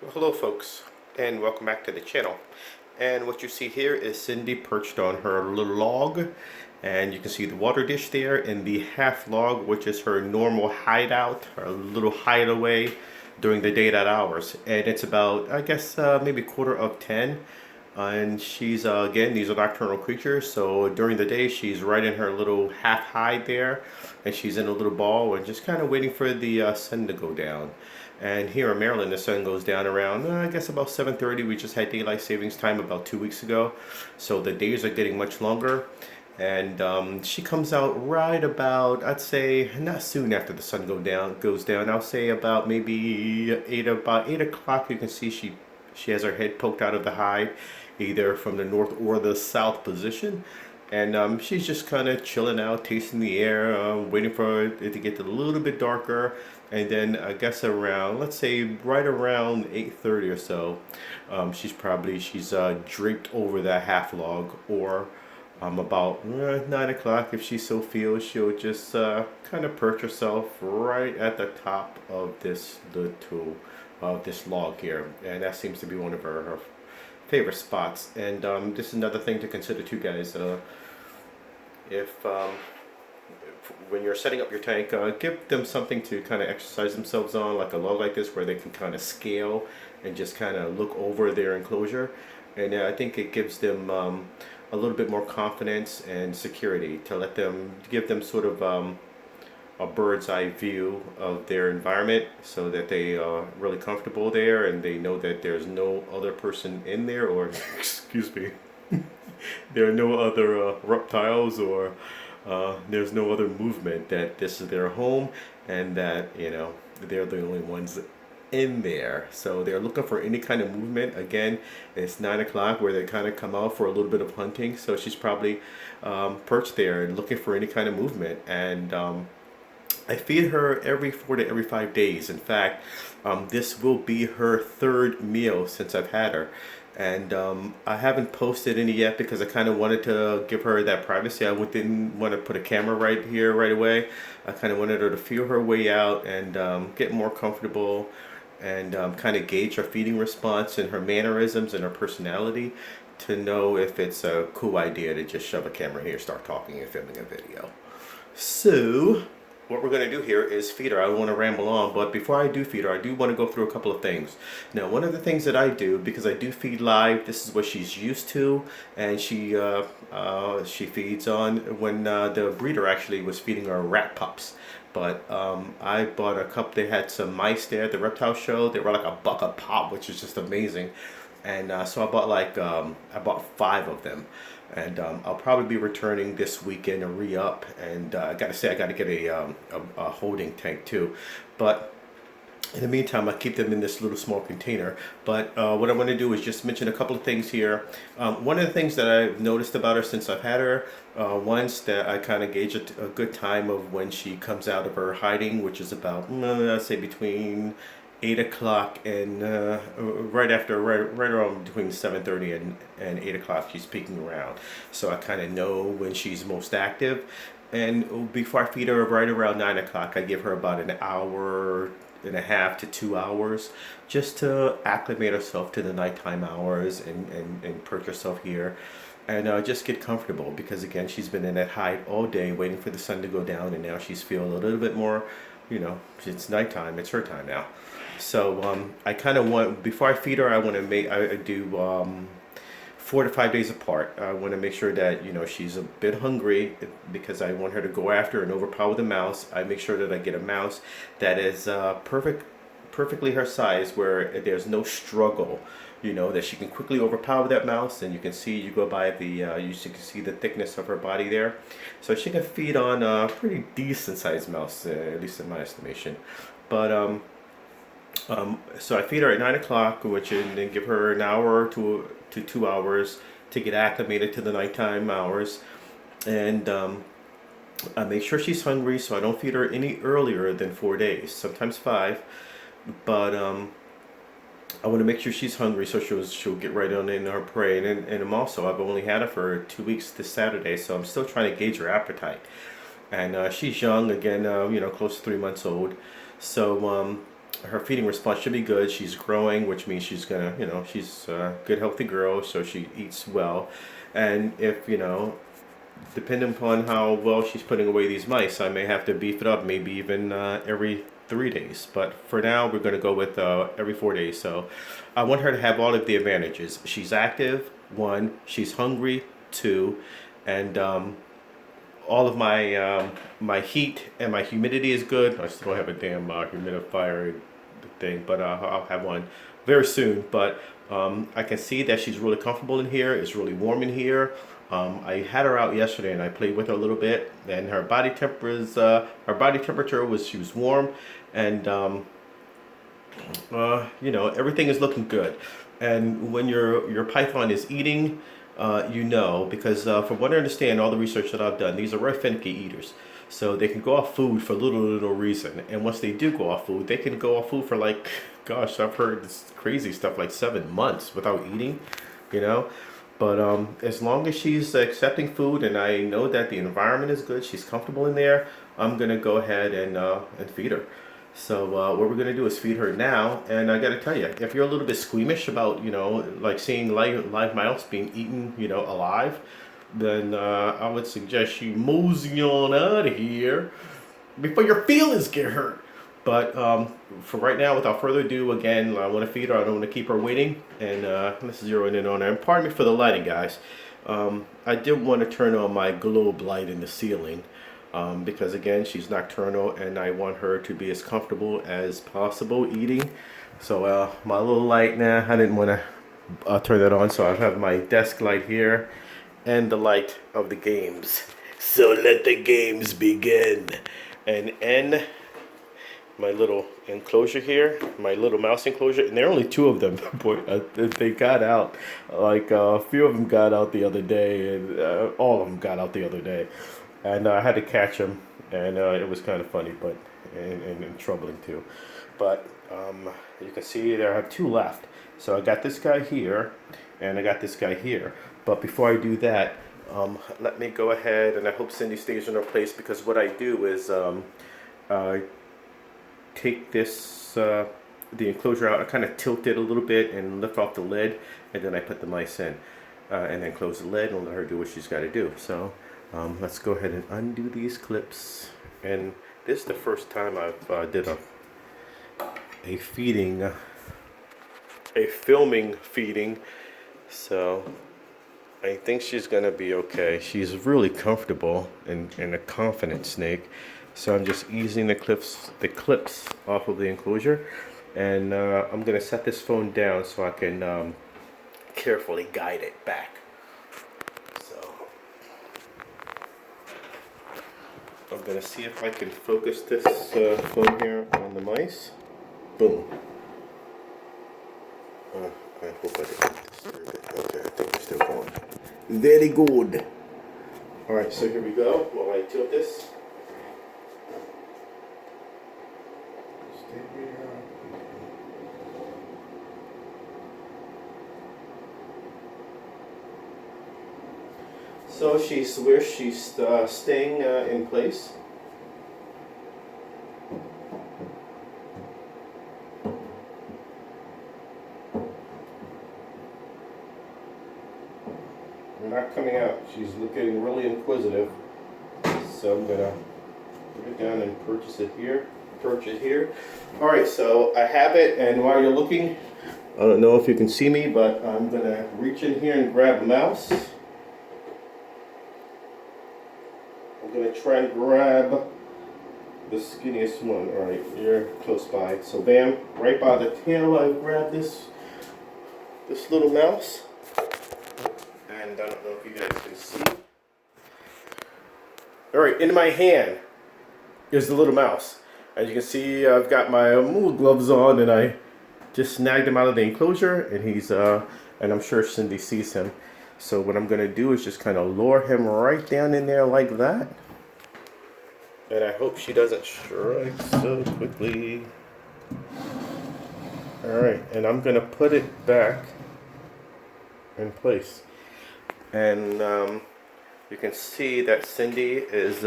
Well, hello folks, and welcome back to the channel. And what you see here is Cindy perched on her little log, and you can see the water dish there in the half log, which is her normal hideout, her little hideaway during the daylight hours. And it's about, I guess, maybe quarter of 10. And she's, again, these are nocturnal creatures, so during the day she's right in her little half hide there, and she's in a little ball and just kind of waiting for the sun to go down. And here in Maryland, the sun goes down around, I guess about 7:30. We just had daylight savings time about 2 weeks ago, so the days are getting much longer. And she comes out right about, I'd say, not soon after the sun goes down. I'll say about maybe about 8 o'clock. You can see she has her head poked out of the hide, either from the north or the south position. And she's just kind of chilling out, tasting the air, waiting for it to get a little bit darker. And then I guess around, let's say right around 8:30 or so, she's draped over that half log, or about 9 o'clock, if she so feels, she'll just kind of perch herself right at the top of this log here, and that seems to be one of her favorite spots. And this is another thing to consider too, guys. If when you're setting up your tank, give them something to kind of exercise themselves on, like a log like this, where they can kind of scale and just kind of look over their enclosure. And I think it gives them a little bit more confidence and security to give them sort of a bird's eye view of their environment, so that they are really comfortable there and they know that there's no other person in there, or excuse me, there are no other reptiles, or there's no other movement, that this is their home, and that, they're the only ones in there. So they're looking for any kind of movement. Again, it's 9 o'clock where they kind of come out for a little bit of hunting. So she's probably perched there and looking for any kind of movement. And I feed her every 4 to every 5 days. In fact, this will be her third meal since I've had her. And I haven't posted any yet because I kind of wanted to give her that privacy. Didn't want to put a camera right here right away. I kind of wanted her to feel her way out and get more comfortable, and kind of gauge her feeding response and her mannerisms and her personality, to know if it's a cool idea to just shove a camera in here, start talking and filming a video. So what we're going to do here is feed her. I don't want to ramble on, but before I do feed her, I do want to go through a couple of things. Now, one of the things that I do, because I do feed live, this is what she's used to, and she feeds on when the breeder actually was feeding her rat pups. But I bought a couple. They had some mice there at the reptile show. They were like $1 a pop, which is just amazing. And so I bought 5 of them, and I'll probably be returning this weekend to re-up. And I gotta say, I gotta get a holding tank too. But in the meantime, I keep them in this little small container. But what I want to do is just mention a couple of things here. One of the things that I've noticed about her since I've had her, once, that I kind of gauge a good time of when she comes out of her hiding, which is about, I'd say between 8 o'clock and right around between 7:30 and 8 o'clock, she's peeking around. So I kind of know when she's most active. And before I feed her, right around 9 o'clock, I give her about an hour and a half to 2 hours, just to acclimate herself to the nighttime hours, and perch herself here, and just get comfortable, because again, she's been in that hide all day waiting for the sun to go down, and now she's feeling a little bit more, it's nighttime, it's her time now. So I kind of want, before I feed her, I want to I do 4 to 5 days apart. I want to make sure that she's a bit hungry, because I want her to go after and overpower the mouse. I make sure that I get a mouse that is perfectly her size, where there's no struggle. That she can quickly overpower that mouse, and you can see, you go by the you can see the thickness of her body there, so she can feed on a pretty decent sized mouse, at least in my estimation. But so I feed her at 9 o'clock, which, and then give her an hour to 2 hours to get acclimated to the nighttime hours. And I make sure she's hungry, so I don't feed her any earlier than 4 days, sometimes 5. But I want to make sure she's hungry, so she'll get right on in her prey. And I've only had her for 2 weeks this Saturday, so I'm still trying to gauge her appetite. And she's young again, close to 3 months old. So her feeding response should be good. She's growing, which means she's gonna, she's a good, healthy girl, so she eats well. And if, depending upon how well she's putting away these mice, I may have to beef it up, maybe even every 3 days. But for now, we're going to go with every 4 days. So I want her to have all of the advantages. She's active, one. She's hungry, two. And all of my heat and my humidity is good. I still don't have a damn humidifier thing, but I'll have one very soon. But I can see that she's really comfortable in here. It's really warm in here. I had her out yesterday and I played with her a little bit, and her body temperature was, she was warm, and everything is looking good. And when your python is eating, because from what I understand, all the research that I've done, these are very finicky eaters. So they can go off food for little reason. And once they do go off food, they can go off food for like, gosh, I've heard this crazy stuff like 7 months without eating, But as long as she's accepting food and I know that the environment is good, she's comfortable in there, I'm going to go ahead and feed her. So what we're going to do is feed her now. And I got to tell you, if you're a little bit squeamish about, like seeing live mouse being eaten, alive, then I would suggest you mosey on out of here before your feelings get hurt. But for right now, without further ado, again, I want to feed her. I don't want to keep her waiting. And let's zero in on her. And pardon me for the lighting, guys. I did want to turn on my globe light in the ceiling. Because again, she's nocturnal and I want her to be as comfortable as possible eating. So my little light now, I didn't want to turn that on, so I have my desk light here and the light of the games. So let the games begin. And in my little enclosure here, my little mouse enclosure, and there are only 2 of them. Boy, they got out. Like a few of them got out the other day, and all of them got out the other day. And I had to catch him, and it was kind of funny, but and troubling too. But you can see there I have 2 left. So I got this guy here, and I got this guy here. But before I do that, let me go ahead, and I hope Cindy stays in her place, because what I do is take this the enclosure out. I kind of tilt it a little bit and lift off the lid, and then I put the mice in, and then close the lid and let her do what she's got to do. So. Let's go ahead and undo these clips. And this is the first time I've did a feeding, a filming feeding. So I think she's gonna be okay. She's really comfortable and a confident snake. So I'm just easing the clips off of the enclosure, and I'm gonna set this phone down so I can carefully guide it back. I'm going to see if I can focus this phone here on the mice. Boom. I hope I didn't get this very good. Okay, I think we're still going. Very good. Alright, so here we go. While I tilt this. Stay here. So where she's staying in place. We're not coming out. She's looking really inquisitive. So I'm gonna put it down and perch it here. All right, so I have it, and while you're looking, I don't know if you can see me, but I'm gonna reach in here and grab a mouse. I'm going to try and grab the skinniest one. Alright, you're close by. So bam, right by the tail I grabbed this little mouse. And I don't know if you guys can see. Alright, in my hand is the little mouse. As you can see, I've got my little gloves on, and I just snagged him out of the enclosure, and he's and I'm sure Cindy sees him. So what I'm going to do is just kind of lure him right down in there like that. And I hope she doesn't strike so quickly. Alright, and I'm going to put it back in place. And you can see that Cindy is,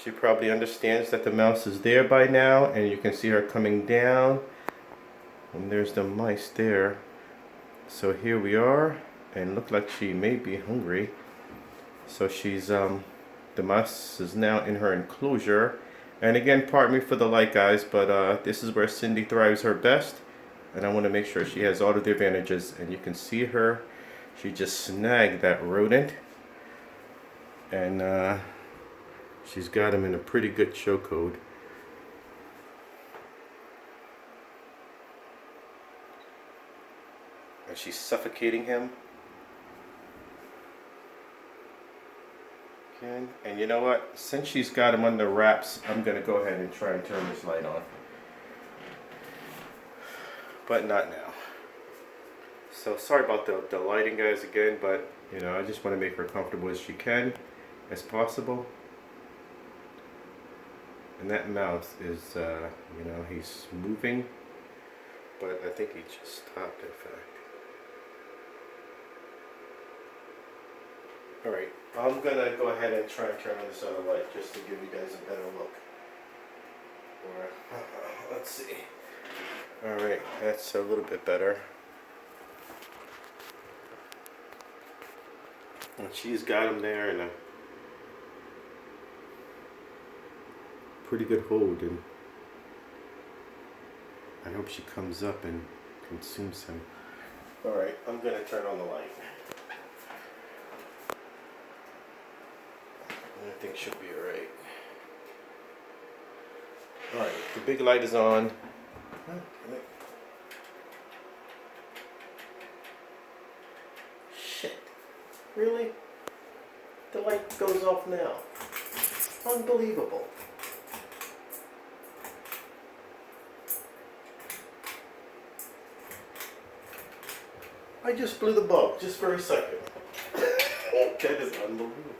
She probably understands that the mouse is there by now, and you can see her coming down. And there's the mice there. So here we are, and look like she may be hungry. So she's the mouse is now in her enclosure. And again, pardon me for the light, guys, but this is where Cindy thrives her best, and I want to make sure she has all of the advantages. And you can see her, she just snagged that rodent, and she's got him in a pretty good chokehold. And she's suffocating him. Okay. And you know what? Since she's got him under wraps, I'm going to go ahead and try and turn this light on. But not now. So sorry about the lighting, guys, again, but you know, I just want to make her comfortable as she can, as possible. And that mouse is, you know, he's moving, but I think he just stopped, in fact. Alright, I'm gonna go ahead and try and turn on this other light just to give you guys a better look. Or, let's see. Alright, that's a little bit better. And she's got him there in a pretty good hold, and I hope she comes up and consumes him. Alright, I'm gonna turn on the light. I think she'll be alright. Alright, the big light is on. Shit. Really? The light goes off now. Unbelievable. I just blew the bulb just for a second. That is unbelievable.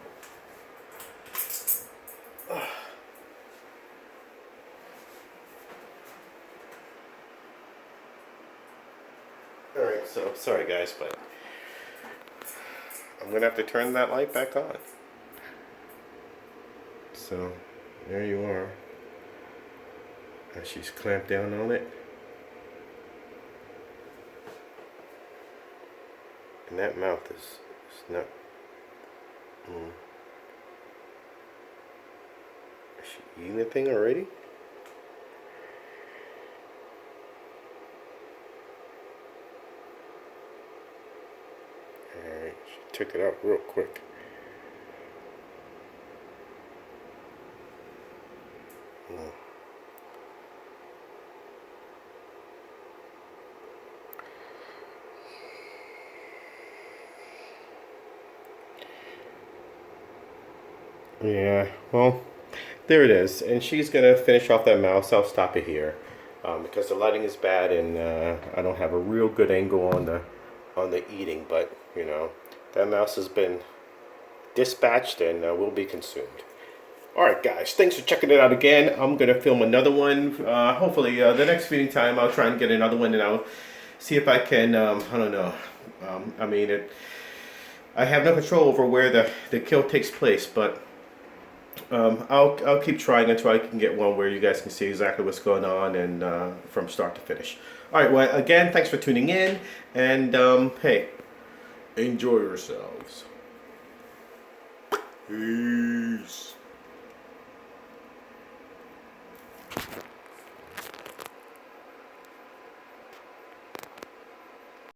Alright, so sorry guys, but I'm gonna have to turn that light back on. So there you are. And she's clamped down on it. And that mouth is not. Is she eating the thing already? Alright, she took it out real quick. Yeah, well, there it is. And she's going to finish off that mouse. I'll stop it here because the lighting is bad, and I don't have a real good angle on the eating. But, you know, that mouse has been dispatched and will be consumed. Alright guys, thanks for checking it out again. I'm going to film another one. Hopefully the next feeding time I'll try and get another one, and I'll see if I can, I don't know. I mean, I have no control over where the kill takes place, but I'll keep trying until I can get one where you guys can see exactly what's going on, and from start to finish. Alright, well, again, thanks for tuning in, and hey, enjoy yourselves. Peace.